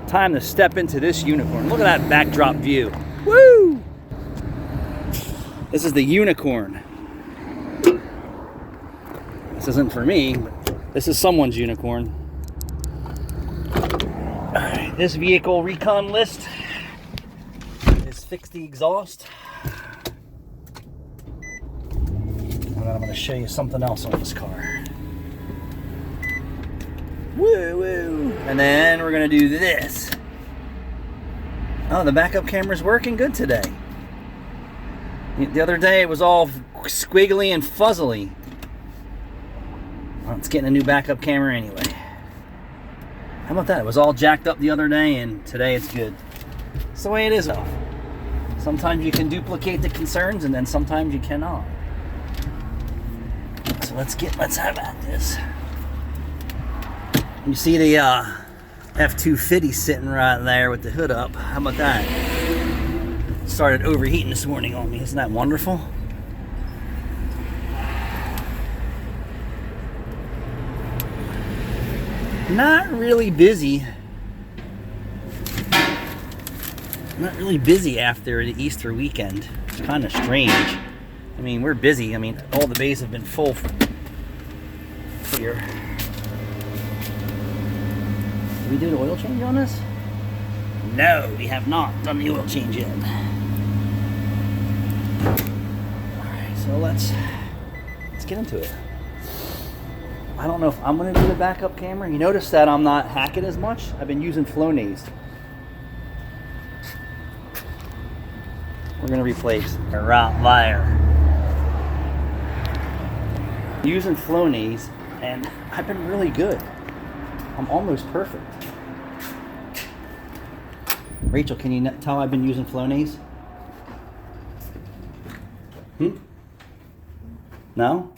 Time to step into this unicorn. Look at that backdrop view. Woo! This is the unicorn. This isn't for me, but this is someone's unicorn. Alright, this vehicle recon list is fix the exhaust. And then I'm going to show you something else on this car. Woo woo! And then we're going to do this. Oh, the backup camera's working good today. The other day it was all squiggly and fuzzily. Well, it's getting a new backup camera anyway. How about that? It was all jacked up the other day and today it's good. It's the way it is though. Sometimes you can duplicate the concerns and then sometimes you cannot. So let's have at this. You see the F-250 sitting right there with the hood up. How about that? Started overheating this morning on me. Isn't that wonderful? Not really busy. Not really busy after the Easter weekend. It's kind of strange. I mean, we're busy. I mean, all the bays have been full here. Did we do the oil change on this? No, we have not done the oil change yet. Alright, so let's get into it. I don't know if I'm going to do the backup camera. You notice that I'm not hacking as much. I've been using Flonase. We're going to replace a Rottweiler. Using Flonase, and I've been really good. I'm almost perfect. Rachel, can you tell I've been using Flonase? No?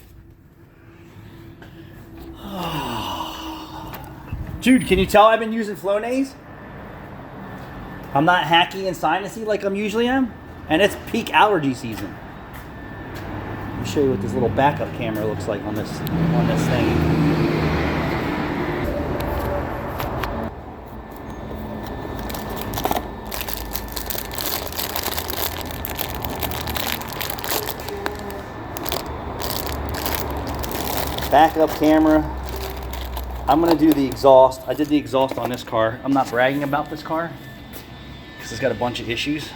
Jude, can you tell I've been using Flonase? I'm not hacky and sinusy like I'm usually am. And it's peak allergy season. Let me show you what this little backup camera looks like on this thing. Backup camera. I'm gonna do the exhaust. I did the exhaust on this car. I'm not bragging about this car because it's got a bunch of issues.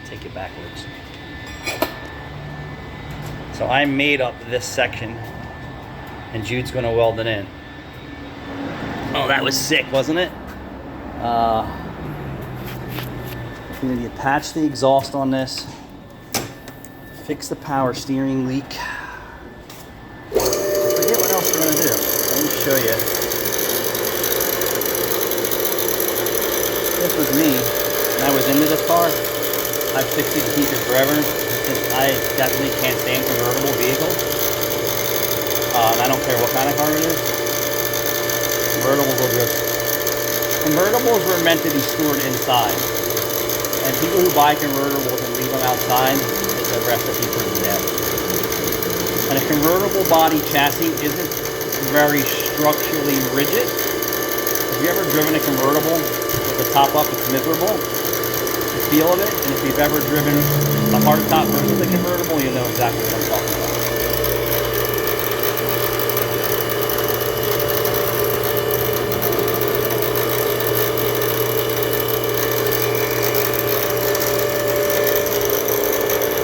Take it backwards. So I made up this section and Jude's gonna weld it in. Oh, that was sick, wasn't it? I'm gonna attach the exhaust on this, fix the power steering leak. What else we're going to do? Let me show you. This was me. When I was into this car, I fixed it to keep it forever. I definitely can't stand convertible vehicles. I don't care what kind of car it is. Convertibles will just... Convertibles were meant to be stored inside. And people who buy convertibles and leave them outside, it's a recipe for death. And a convertible body chassis isn't very structurally rigid. If you've ever driven a convertible with the top up, it's miserable. The feel of it, and if you've ever driven a hardtop versus a convertible, you know exactly what I'm talking about.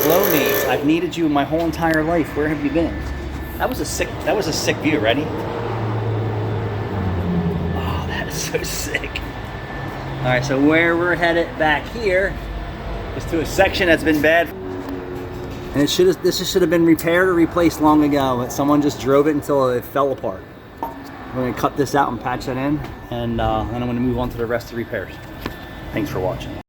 Flonase, I've needed you my whole entire life. Where have you been? That was a sick view. Ready? Oh, that is so sick. All right, so where we're headed back here is to a section that's been bad, and this should have been repaired or replaced long ago, but someone just drove it until it fell apart. I'm gonna cut this out and patch that in, and then I'm gonna move on to the rest of the repairs. Thanks for watching.